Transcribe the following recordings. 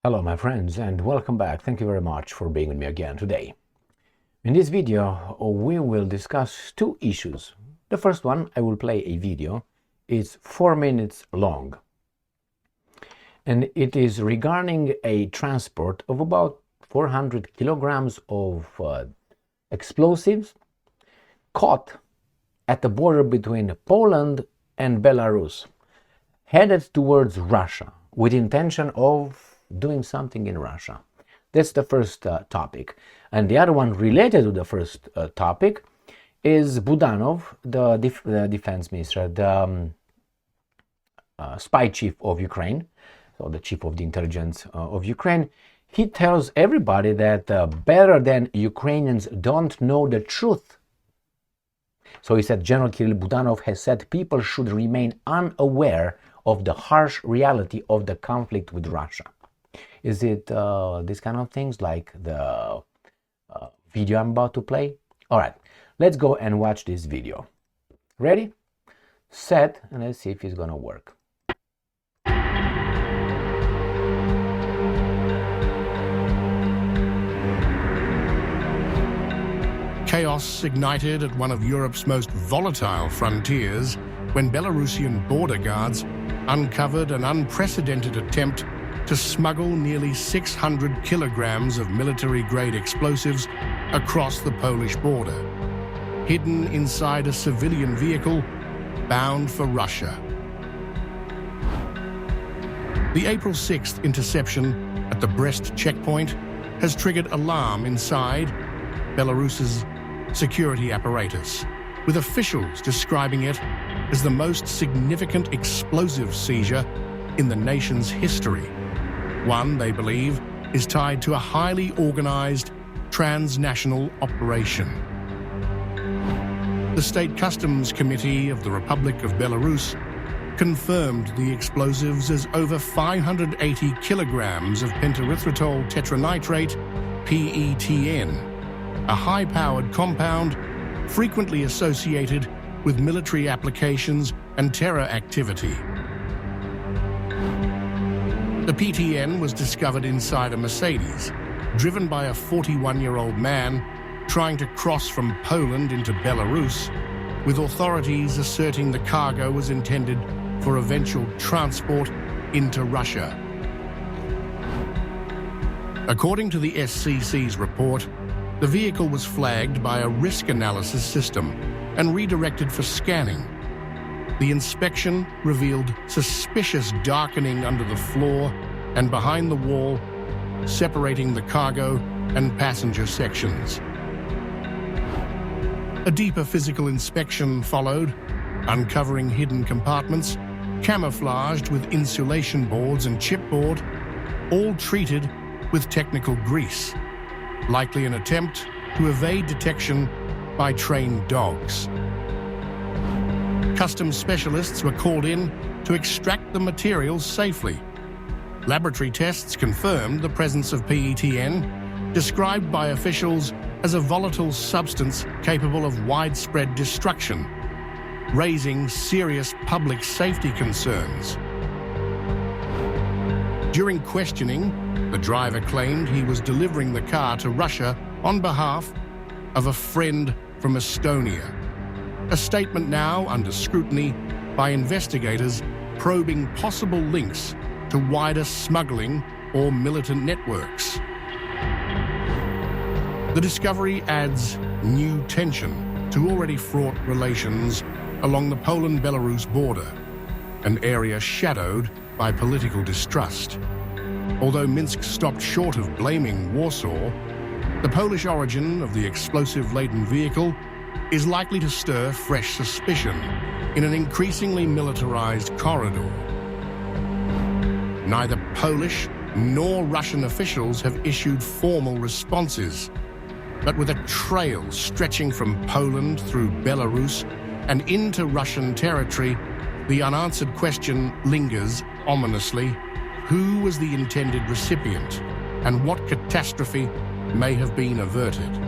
Hello my friends and welcome back. Thank you very much for being with me again today. In this video we will discuss two issues. The first one, I will play a video. It's 4 minutes long and it is regarding a transport of about 400 kilograms of explosives caught at the border between Poland and Belarus, headed towards Russia with intention of doing something in Russia. That's the first topic. And the other one related to the first topic is Budanov, the defense minister, the spy chief of Ukraine, so the chief of the intelligence of Ukraine. He tells everybody that better than Ukrainians don't know the truth. So he said General Kirill Budanov has said people should remain unaware of the harsh reality of the conflict with Russia. Is it these kind of things like the video I'm about to play? All right, let's go and watch this video. Ready, set, and let's see if it's gonna work. Chaos ignited at one of Europe's most volatile frontiers when Belarusian border guards uncovered an unprecedented attempt to smuggle nearly 600 kilograms of military-grade explosives across the Polish border, hidden inside a civilian vehicle bound for Russia. The April 6th interception at the Brest checkpoint has triggered alarm inside Belarus's security apparatus, with officials describing it as the most significant explosive seizure in the nation's history. One, they believe, is tied to a highly organized transnational operation. The State Customs Committee of the Republic of Belarus confirmed the explosives as over 580 kilograms of pentaerythritol tetranitrate, PETN, a high-powered compound frequently associated with military applications and terror activity. The PTN was discovered inside a Mercedes, driven by a 41-year-old man trying to cross from Poland into Belarus, with authorities asserting the cargo was intended for eventual transport into Russia. According to the SCC's report, the vehicle was flagged by a risk analysis system and redirected for scanning. The inspection revealed suspicious darkening under the floor and behind the wall, separating the cargo and passenger sections. A deeper physical inspection followed, uncovering hidden compartments camouflaged with insulation boards and chipboard, all treated with technical grease, likely an attempt to evade detection by trained dogs. Customs specialists were called in to extract the materials safely. Laboratory tests confirmed the presence of PETN, described by officials as a volatile substance capable of widespread destruction, raising serious public safety concerns. During questioning, the driver claimed he was delivering the car to Russia on behalf of a friend from Estonia. A statement now under scrutiny by investigators probing possible links to wider smuggling or militant networks. The discovery adds new tension to already fraught relations along the Poland-Belarus border, an area shadowed by political distrust. Although Minsk stopped short of blaming Warsaw, the Polish origin of the explosive-laden vehicle is likely to stir fresh suspicion in an increasingly militarized corridor. Neither Polish nor Russian officials have issued formal responses, but with a trail stretching from Poland through Belarus and into Russian territory, the unanswered question lingers ominously: who was the intended recipient, and what catastrophe may have been averted?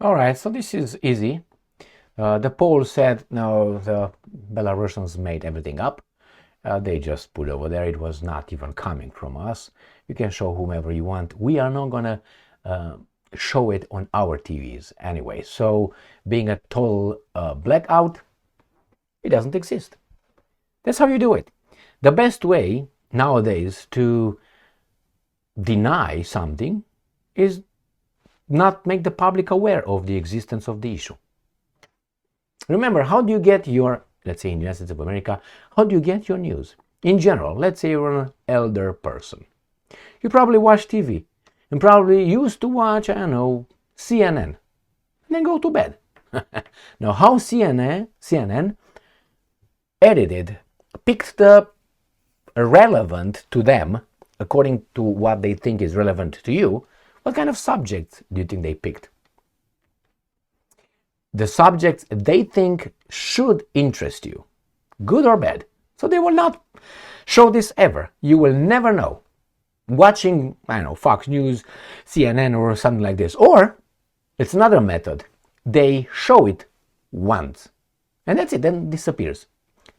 All right, so this is easy. The poll said, no, the Belarusians made everything up. They just put over there. It was not even coming from us. You can show whomever you want. We are not going to show it on our TVs anyway. So being a total blackout, it doesn't exist. That's how you do it. The best way nowadays to deny something is not make the public aware of the existence of the issue. Remember, how do you get your, let's say in the United States of America, how do you get your news? In general, let's say you're an elder person. You probably watch TV and probably used to watch, I don't know, CNN, and then go to bed. Now, how CNN edited, picked the relevant to them, according to what they think is relevant to you, what kind of subjects do you think they picked? The subjects they think should interest you, good or bad. So they will not show this ever. You will never know. Watching, I don't know, Fox News, CNN or something like this. Or, it's another method. They show it once. And that's it, then it disappears.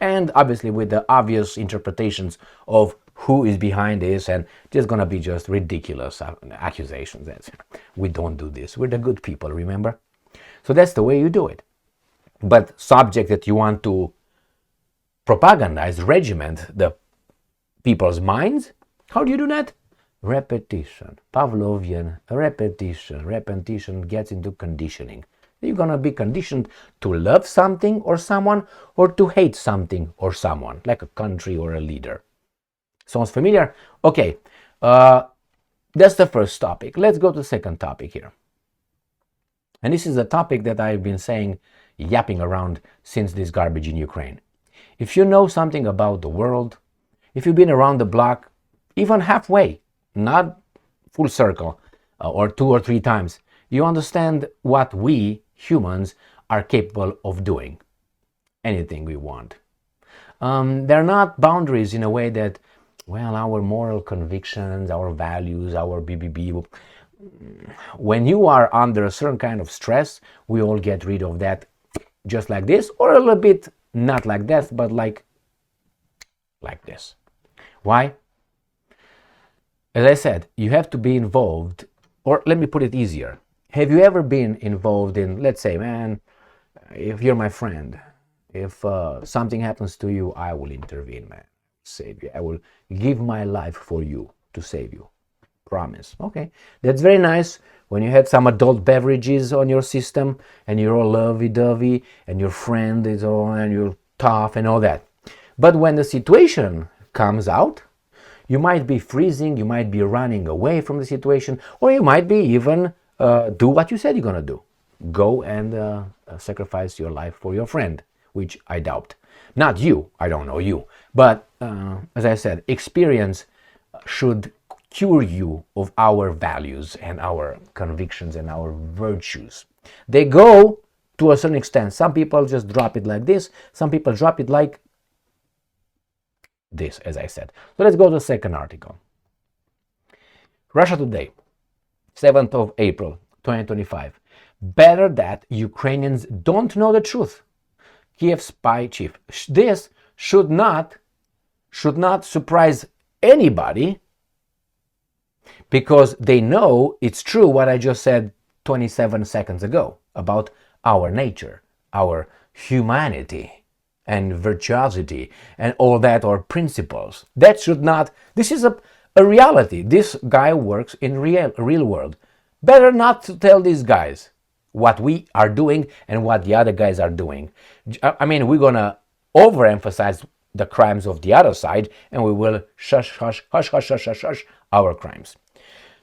And obviously with the obvious interpretations of who is behind this, and there's gonna be just ridiculous accusations. We don't do this. We're the good people, remember? So that's the way you do it. But subject that you want to propagandize, regiment the people's minds, how do you do that? Repetition. Pavlovian, repetition gets into conditioning. You're gonna be conditioned to love something or someone, or to hate something or someone, like a country or a leader. Sounds familiar? Okay, that's the first topic. Let's go to the second topic here. And this is a topic that I've been saying, yapping around since this garbage in Ukraine. If you know something about the world, if you've been around the block, even halfway, not full circle, or 2 or 3 times, you understand what we humans are capable of doing. Anything we want. They're not boundaries in a way that, well, our moral convictions, our values, our BBB. When you are under a certain kind of stress, we all get rid of that just like this, or a little bit not like that, but like this. Why? As I said, you have to be involved, or let me put it easier. Have you ever been involved in, let's say, man, if you're my friend, if something happens to you, I will intervene, man, save you. I will give my life for you to save you. Promise. Okay, that's very nice when you had some adult beverages on your system and you're all lovey-dovey and your friend is all and you're tough and all that. But when the situation comes out, you might be freezing, you might be running away from the situation, or you might be even do what you said you're gonna do. Go and sacrifice your life for your friend, which I doubt. Not you, I don't know you. But as I said, experience should cure you of our values and our convictions and our virtues. They go to a certain extent. Some people just drop it like this. Some people drop it like this, as I said. So let's go to the second article. Russia Today, 7th of April, 2025. Better that Ukrainians don't know the truth. Kiev spy chief. This should not surprise anybody, because they know it's true what I just said 27 seconds ago about our nature, our humanity and virtuosity and all that, or principles. That should not, this is a reality. This guy works in real world. Better not to tell these guys what we are doing and what the other guys are doing. I mean, we're gonna overemphasize the crimes of the other side, and we will hush our crimes.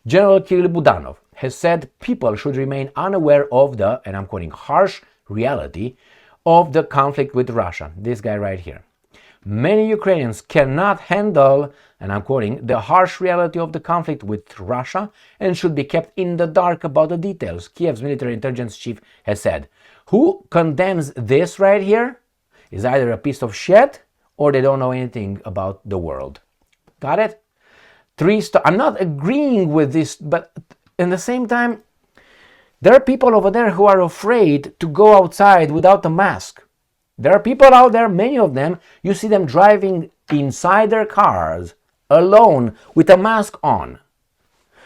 General Kirill Budanov has said people should remain unaware of the, and I'm quoting, harsh reality of the conflict with Russia. This guy right here. Many Ukrainians cannot handle, and I'm quoting, the harsh reality of the conflict with Russia and should be kept in the dark about the details, Kiev's military intelligence chief has said. Who condemns this right here is either a piece of shit or they don't know anything about the world. Got it? 3 stars. I'm not agreeing with this, but at the same time, There are people over there who are afraid to go outside without a mask. There are people out there, many of them, you see them driving inside their cars alone with a mask on.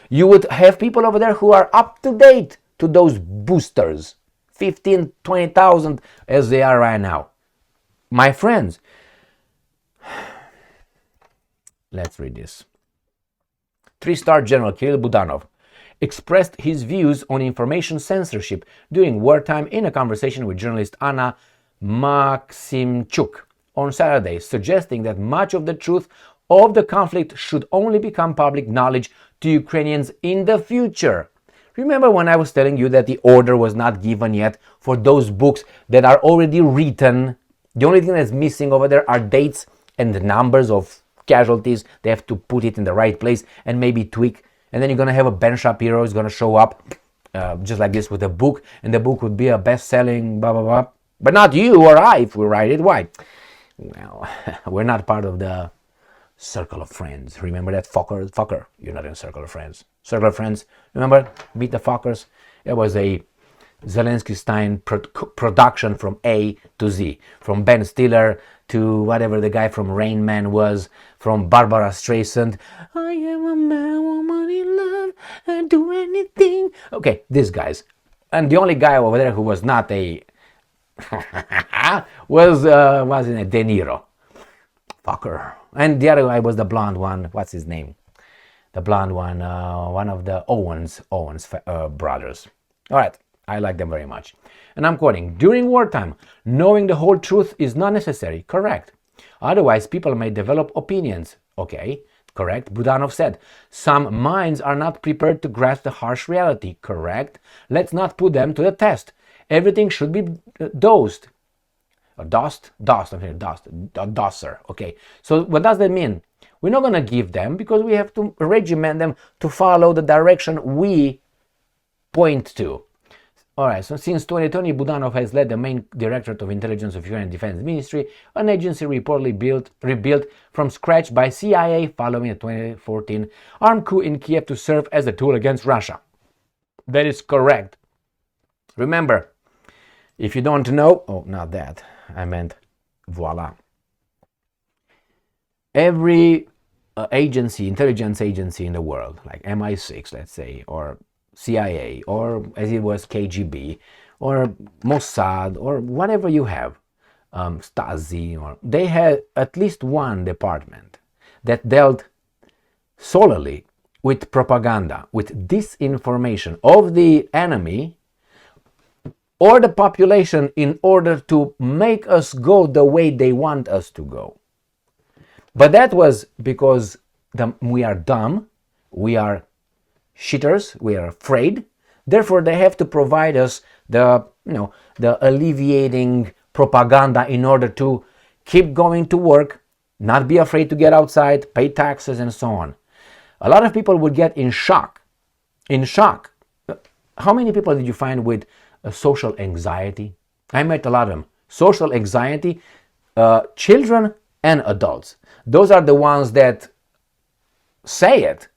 You would have people over there who are up to date to those boosters, 15, 20,000 as they are right now. My friends, let's read this. 3-star General Kirill Budanov expressed his views on information censorship during wartime in a conversation with journalist Anna Maximchuk on Saturday, suggesting that much of the truth of the conflict should only become public knowledge to Ukrainians in the future. Remember when I was telling you that the order was not given yet for those books that are already written? The only thing that's missing over there are dates and the numbers of casualties. They have to put it in the right place and maybe tweak. And then you're going to have a Ben Shapiro who's going to show up just like this with a book. And the book would be a best-selling blah, blah, blah. But not you or I if we write it. Why? Well, we're not part of the circle of friends. Remember that fucker? You're not in circle of friends. Circle of friends. Remember? Meet the fuckers. It was a Zelensky-Stein production from A to Z. From Ben Stiller to whatever the guy from Rain Man was. From Barbara Streisand. I am a man, woman in love. I'd do anything. Okay, these guys. And the only guy over there who was not a wasn't it De Niro. Fucker. And the other guy was the blonde one. What's his name? The blonde one. One of the Owens brothers. All right. I like them very much. And I'm quoting, during wartime, knowing the whole truth is not necessary. Correct. Otherwise, people may develop opinions. Okay. Correct. Budanov said, some minds are not prepared to grasp the harsh reality. Correct. Let's not put them to the test. Everything should be dosed. Doser. Okay. So what does that mean? We're not going to give them because we have to regiment them to follow the direction we point to. All right, so since 2020, Budanov has led the main Directorate of Intelligence of Ukrainian Defense Ministry, an agency reportedly rebuilt from scratch by CIA following a 2014 armed coup in Kiev to serve as a tool against Russia. That is correct. Remember, if you don't know, oh, not that, I meant voila. Every intelligence agency in the world, like MI6, let's say, or CIA, or as it was KGB, or Mossad, or whatever you have, Stasi, or they had at least one department that dealt solely with propaganda, with disinformation of the enemy or the population in order to make us go the way they want us to go. But that was because we are dumb, we are shitters, we are afraid. Therefore, they have to provide us the alleviating propaganda in order to keep going to work, not be afraid to get outside, pay taxes, and so on. A lot of people would get in shock. How many people did you find with social anxiety? I met a lot of them. Social anxiety, children and adults. Those are the ones that say it.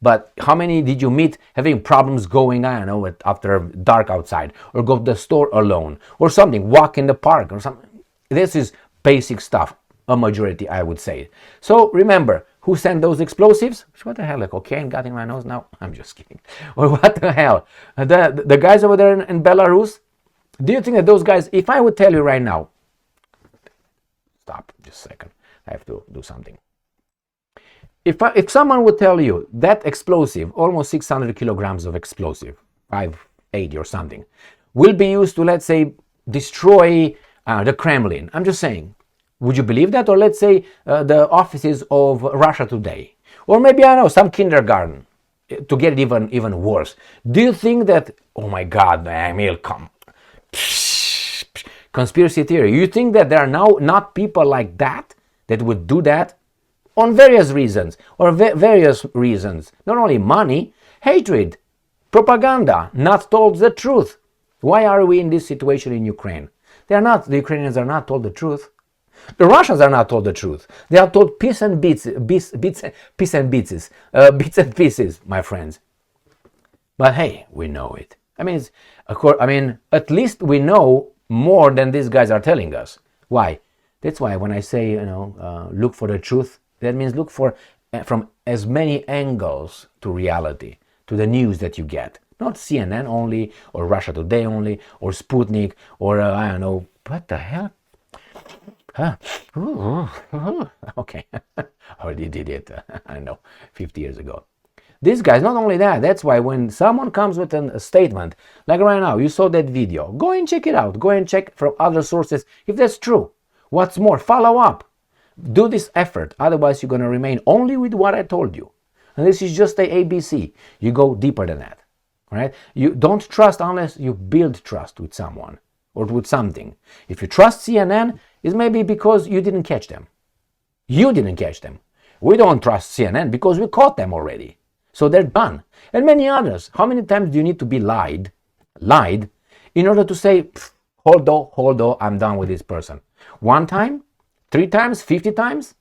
But how many did you meet having problems going, I don't know, after dark outside, or go to the store alone, or something, walk in the park, or something? This is basic stuff, a majority, I would say. So remember, who sent those explosives? What the hell, the cocaine got in my nose now? I'm just kidding. Or what the hell? The guys over there in Belarus? Do you think that those guys, if I would tell you right now, stop, just a second, I have to do something. If someone would tell you that explosive, almost 600 kilograms of explosive, 580 or something, will be used to, let's say, destroy the Kremlin, I'm just saying, would you believe that? Or let's say the offices of Russia Today, or maybe, I don't know, some kindergarten, to get it even worse. Do you think that, oh my God, Emil, come, conspiracy theory, you think that there are now not people like that would do that? On various reasons, various reasons. Not only money, hatred, propaganda, not told the truth. Why are we in this situation in Ukraine? The Ukrainians are not told the truth. The Russians are not told the truth. They are told bits and pieces, my friends. But hey, we know it. I mean, at least we know more than these guys are telling us. Why? That's why when I say, look for the truth, that means look for from as many angles to reality, to the news that you get. Not CNN only, or Russia Today only, or Sputnik, or I don't know, what the hell? Huh? Okay, already did it, I know, 50 years ago. These guys, not only that, that's why when someone comes with a statement, like right now, you saw that video, go and check it out, go and check from other sources if that's true. What's more, follow up. Do this effort, otherwise you're going to remain only with what I told you. And this is just the ABC. You go deeper than that. Right? You don't trust unless you build trust with someone or with something. If you trust CNN, it's maybe because you didn't catch them. You didn't catch them. We don't trust CNN because we caught them already. So they're done. And many others. How many times do you need to be lied in order to say, hold on, I'm done with this person? 1 time? 3 times? 50 times?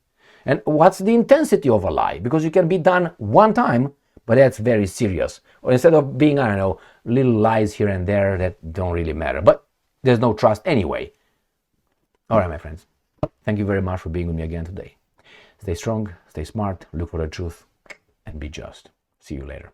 And what's the intensity of a lie? Because you can be done 1 time, but that's very serious. Or instead of being, I don't know, little lies here and there that don't really matter. But there's no trust anyway. All right, my friends. Thank you very much for being with me again today. Stay strong, stay smart, look for the truth, and be just. See you later.